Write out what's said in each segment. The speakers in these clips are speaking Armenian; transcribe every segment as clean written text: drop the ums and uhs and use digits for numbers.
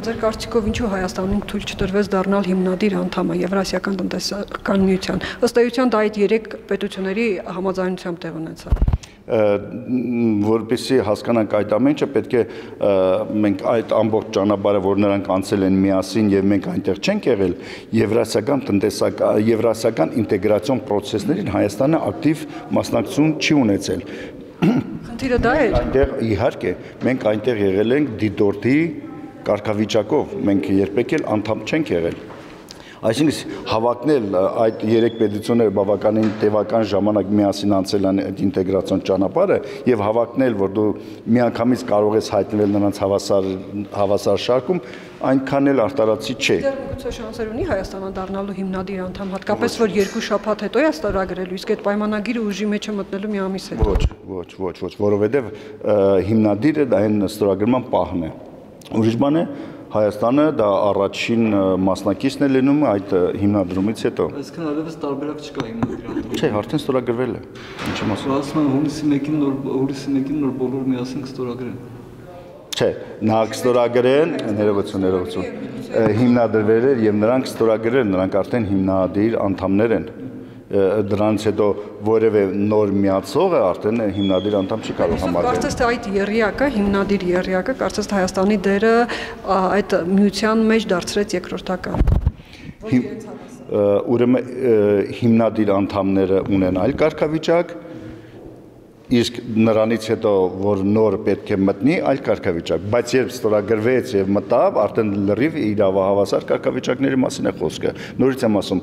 Ձեր կարծիքով ինչու Հայաստանին թույլ չտրվեց դառնալ հիմնադիր անդամը Եվրասիական տնտեսական միության։ Ըստ էության դա այդ 3 պետությունների համաձայնությամբ տեղ ունեցավ։ Որպեսզի հասկանանք այդ ամենը, պետք է մենք այդ ամբողջ ճանապարհը, որ նրանք անցել են միասին եւ մենք այնտեղ չենք եղել, եվրասիական ինտեգրացիոն process-ներին Հայաստանը ակտիվ մասնակցություն չի ունեցել։ Խնդիրը դա է։ Այնտեղ իհարկե մենք այնտեղ եղել ենք դիտորդի կարգավիճակով, մենք երբեք էլ անդամ չենք եղել։ Այսինքն հավակնել այդ 3 պետությունները բավականին տևական ժամանակ միասին անցել են այդ ինտեգրացիոն ճանապարհը եւ հավակնել, որ դու միանգամից կարող ես հայտնվել նրանց հավասար շարքում, այնքան էլ արտարացի չէ։ Գուցե շանսեր ունի Հայաստանը դառնալու հիմնադիր անդամ, հատկապես որ 2 շաբաթ հետո է ստորագրելու, իսկ այդ պայմանագիրը ուժի մեջ է մտնելու մի ամիս հետո։ Ոչ, որովհետեւ հիմնադիրը դա այն ստորագրման պահն է։ Ուրիշ բան է Հայաստանը դա առաջին մասնակիցն է լինում այդ հիմնադրումից հետո։ Այսինքն այլևս տարբերակ չկա հիմնադրամի անդամ։ Չէ, արդեն ստորագրվել է։ Ինչի մասը։ Ասում են հունիսի 1-ին նոր բոլոր միասին կստորագրեն։ Չէ, նա կստորագրեն, ներողություն, հիմնադրվել էր եւ նրանք ստորագրել, նրանք արդեն հիմնադիր անդամներ են։ Դրանից հետո որևէ նոր միացողը արդեն հիմնադիր անդամ չի կարող համարվել։ Կարծես թե այդ եռյակը, հիմնադիր եռյակը, կարծես թե Հայաստանի դերը այդ միության մեջ դարձրեց երկրորդական։ Ուրեմն հիմնադիր անդամները ունեն այլ կարգավիճակ, իսկ նրանից հետո որ նոր պետք է մտնի այլ կարգավիճակ, բայց երբ ստորագրվեց եւ մտավ, արդեն լրիվ իրավահավասար կարգավիճակների մասին է խոսքը։ Նորից եմ ասում,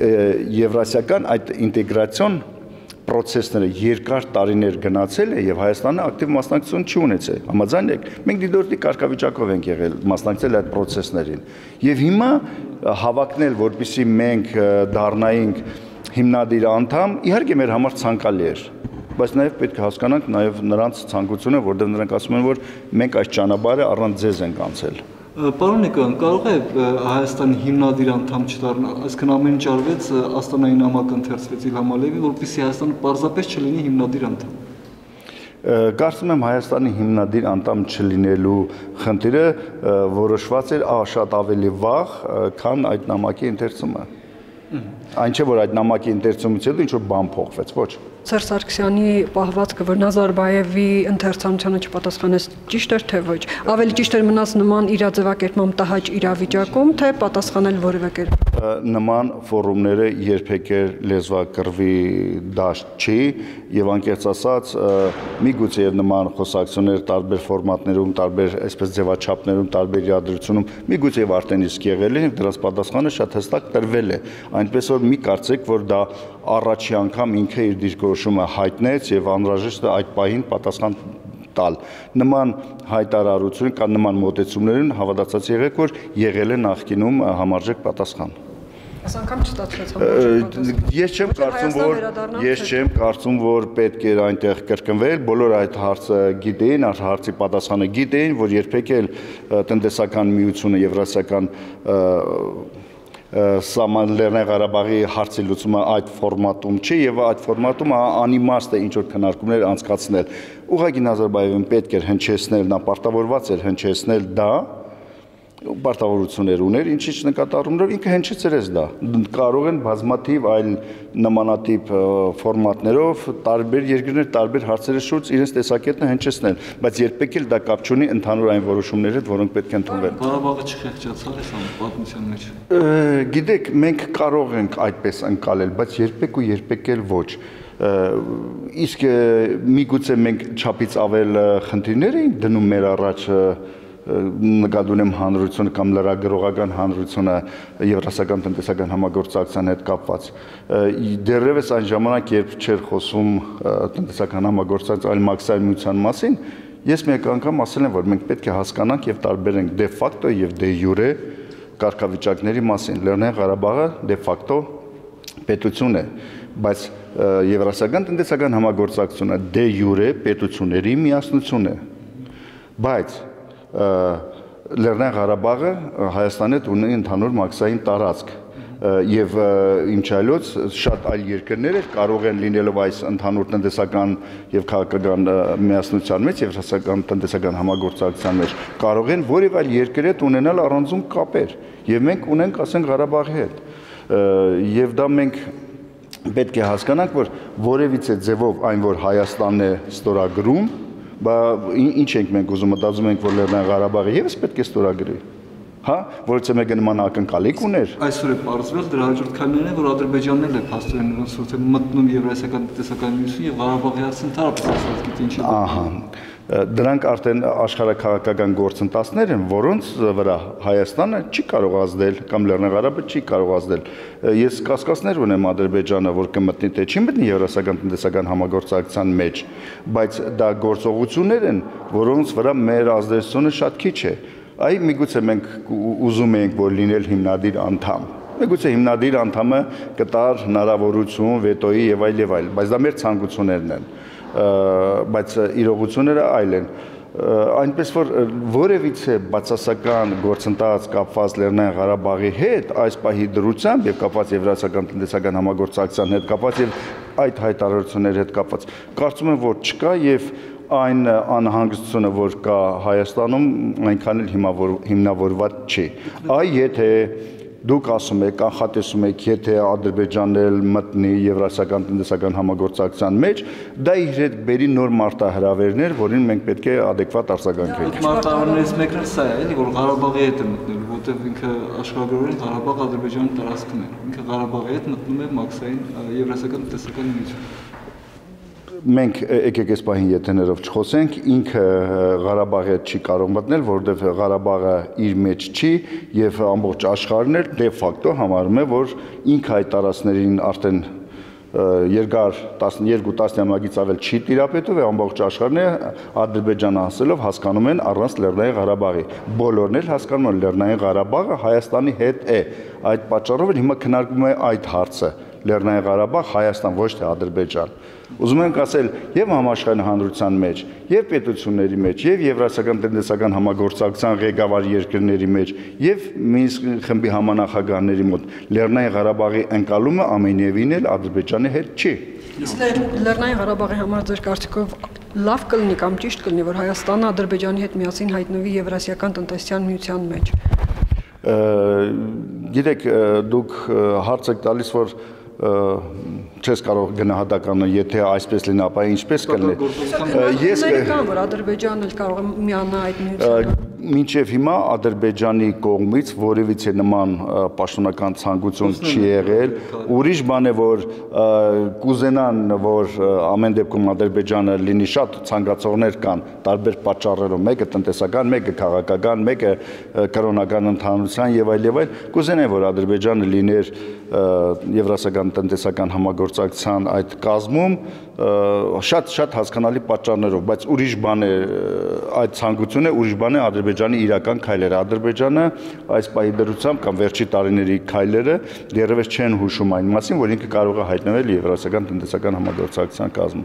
եվրասիական այդ ինտեգրացիոն process-ները երկար տարիներ գնացել է եւ Հայաստանը ակտիվ մասնակցություն չի ունեցել։ Համաձայն եք, մենք դիտորդի կարգավիճակով ենք եղել, մասնակցել այդ process-ներին։ Եվ հիմա հավակնել, որպեսզի մենք դառնայինք հիմնադիր անդամ, իհարկե մեր համար ցանկալի էր, բայց նաեւ պետք է հասկանանք նաեւ նրանց ցանկությունը, որտեղ նրանք ասում են, որ մենք այս ճանապարհը առանց ձեզ ենք անցել։ Պարոն Նիկոյան, կարող է Հայաստանի հիմնադիր անդամ չդառնալ, այսինքն ամեն ինչ արվեց, Աստանայի նամակը ընթերցվեց Իլհամ Ալիևին, որպեսզի Հայաստանը պարզապես չլինի հիմնադիր անդամ։ Կարծում եմ Հայաստանի հիմնադիր անդամ չլինելու խնդիրը որոշված էր շատ ավելի վաղ, քան այդ նամակի ընթերցումը։ Այն չէ, որ այդ նամակի ընթերցումից հետո ինչ-որ բան փոխվեց, ոչ։ Սերժ Սարգսյանի պահվածքը, որ Նազարբայևի ընթերցանությանը չպատասխանեց, ճիշտ էր թե ոչ։ Ավելի ճիշտ էր մնաց նման իրաձևակերպման տհաճ իրավիճակում, թե պատասխանել որևէ կերպ։ Նման ֆորումները երբեք լեզվակռվի դաշտ չի եւ անկեղծ ասած միգուցե եւ նման խոսակցություններ տարբեր ֆորմատներում, տարբեր այսպես ձևաչափներում, տարբեր իրադրությունում միգուցե եւ արդեն իսկ եղել են, դրանց պատասխանը շատ հստակ տրվել է։ Այնպես որ մի կարծեք, որ դա առաջի անգամ ինքը իր դիրքորոշումը հայտնեց եւ անհրաժեշտ է այդ պահին պատասխան տալ։ Նման հայտարարություն կամ նման մոտեցումներին հավատացած եղեք, որ եղել է նախկինում համարժեք պատասխան։ Այս անգամ չստացվեց համարժեք պատասխան։ Ես չեմ կարծում, որ պետք էր այնտեղ կրկնվել, բոլոր այդ հարցը գիտեին, հարցի պատասխանը գիտեին, որ երբեք էլ տնտեսական միությունը եվրասիական Լեռնային Ղարաբաղի հարցի լուծումը այդ ֆորմատում չի եւ այդ ֆորմատում անիմաստ է ինչ որ քննարկումներ անցկացնել։ Ուղղակի Նազարբայևին պետք էր հնչեցնել, նա պարտավորված էր հնչեցնել դա, պարտավորություններ ուներ, ինչի նկատառումներով ինքը հնչեցրեց դա։ Կարող են բազմաթիվ այլ նմանատիպ ֆորմատներով տարբեր երկրներ տարբեր հարցերի շուրջ իրենց տեսակետը հնչեցնել, բայց երբեք էլ դա կապ չունի ընդհանուր այն որոշումների հետ, որոնք պետք է ընդունվեն։ Ղարաբաղը չխեղճացավ այս պատմության մեջ։ Գիտեք, մենք կարող ենք այդպես ընկալել, բայց երբեք էլ ոչ։ Իսկ միգուցե մենք չափից ավել խնդիրներ ենք դնում մեր առաջ նկատի ունեմ հանրությունը կամ լրագրողական հանրությունը Եվրասիական տնտեսական համագործակցության հետ կապված։ Դեռևս այն ժամանակ, երբ չէր խոսում տնտեսական համագործակցության այլ մաքսային միության մասին, ես մեկ անգամ ասել եմ, որ մենք պետք է հասկանանք եւ տարբերենք դե ֆակտո եւ դե յուրե կարգավիճակների մասին։ Լեռնային Ղարաբաղը դե ֆակտո պետություն է, բայց Եվրասիական տնտեսական համագործակցությունը դե յուրե պետությունների միասնություն է։ Բայց Լեռնային Ղարաբաղը Հայաստանի հետ ունի ընդհանուր մաքսային տարածք, եւ ինչ այլոց շատ այլ երկրներ կարող են լինելով այս ընդհանուր տնտեսական եւ քաղաքական միասնության մեջ եւ տնտեսական համագործակցության մեջ կարող են որևէ այլ երկրի հետ ունենալ առանձուն կապեր եւ մենք ունենք ասենք Ղարաբաղի հետ եւ դա մենք պետք է հասկանանք որ որևիցե ձևով այն որ Հայաստանն է ստորագրում բա ինչ ենք մենք ուզում մտածում ենք որ Լեռնային Ղարաբաղը եւս պետք է ստորագրի հա որովհետեւ մեկը նման ակնկալիք ուներ այսօր է պարզվել դրա հաջորդ քայլերն են որ Ադրբեջանն էլ է փաստորեն նրանց ուսուցը մտնում Եվրասիական տնտեսական միություն եւ Ղարաբաղի հարցը ընդհանրապես ասած գիտի ինչի ահա դրանք արդեն աշխարհակաղակական գործընթացներ են որոնց վրա Հայաստանը չի կարող ազդել կամ Լեռնային Ղարաբաղը չի կարող ազդել ես կասկածներ ունեմ Ադրբեջանը որ կմտնի թե չի մտնի Եվրասիական տնտեսական համագործակցության մեջ բայց դա գործողություններ են որոնց վրա մեր ազդեցությունը շատ քիչ է այ միգուցե մենք ուզում ենք որ լինել հիմնադիր անդամ միգուցե հիմնադիր անդամը կտար հնարավորություն վետոյի եւ այլ բայց դա մեր ցանկություններն են բայց իրողությունները այլ են այնպես որ որևիցե բացասական գործընթաց կապված Լեռնային Ղարաբաղի հետ այս պահի դրությամբ եւ կապված Եվրասիական տնտեսական համագործակցության հետ կապված եւ այդ հայտարարությունների հետ կապված կարծում եմ որ չկա եւ այն անհանգստությունը որ կա Հայաստանում այնքան էլ հիմնավորված չի այ եթե դուք ասում եք կանխատեսում եք եթե Ադրբեջանն էլ մտնի Եվրասիական տնտեսական համագործակցության մեջ դա իր հետ բերի նոր մարտահրավերներ որին մենք պետք է adekvat արձագանքենք մարտահրավերներից մեկն էլ սա է էլի որ Ղարաբաղի հետ է մտնել որտեղ ինքը աշխարհագրորեն Ղարաբաղ Ադրբեջանի տարածքն է ինքը Ղարաբաղի հետ մտնում է մաքսային Եվրասիական տնտեսական միություն մենք եկեք այս պահին եթեներով չխոսենք ինքը Ղարաբաղը չի կարող մտնել որովհետև Ղարաբաղը իր մեջ չի եւ ամբողջ աշխարհն էլ դե ֆակտո համարում է որ ինքը այդ տարածքներին արդեն երկար 12 տասնամյակից ավել չի տիրապետում եւ ամբողջ աշխարհն է Ադրբեջանը ասելով հասկանում են առանց Լեռնային Ղարաբաղի բոլորն էլ հասկանում են Լեռնային Ղարաբաղը Հայաստանի հետ է այդ պատճառով հիմա քննարկվում է այդ հարցը Լեռնային Ղարաբաղ Հայաստան ոչ թե Ադրբեջան ուզում ենք ասել եւ համաշխարհային հանրության մեջ եւ պետությունների մեջ եւ Եվրասիական տնտեսական համագործակցության ղեկավար երկրների մեջ եւ Մինսկ խմբի համանախագահների մոտ Լեռնային Ղարաբաղի ընկալումը ամենևին էլ Ադրբեջանի հետ չի Լեռնային Ղարաբաղի համար ձեր կարծիքով լավ կլինի կամ ճիշտ կլինի որ Հայաստանը Ադրբեջանի հետ միասին հայտնվի Եվրասիական տնտեսական միության մեջ գիտեք դուք հարց եք տալիս որ չես կարող գնահատականը եթե այսպես լինի ապա ինչպես կլինի ես կան որ Ադրբեջանն էլ կարող է միանալ այդ միությանը մինչև հիմա Ադրբեջանի կողմից որևիցե նման պաշտոնական ցանկություն չի եղել ուրիշ բան է որ կուզենան որ ամեն դեպքում Ադրբեջանը լինի շատ ցանկացողներ կան տարբեր պատճառերով մեկը տնտեսական մեկը քաղաքական մեկը կրոնական ընդհանրության եւ այլ կուզենան որ Ադրբեջանը լիներ Եվրասիական տնտեսական համագործակցության այդ կազմում շատ հասկանալի պատճառներով բայց ուրիշ բան է այդ ցանկությունը ուրիշ բան է Ադրբեջանի իրական քայլերը Ադրբեջանը այս պահի դրությամբ կամ վերջի տարիների քայլերը դեռևս չեն հուշում այն մասին որ ինքը կարող է հայտնվել Եվրասիական տնտեսական համագործակցության կազմում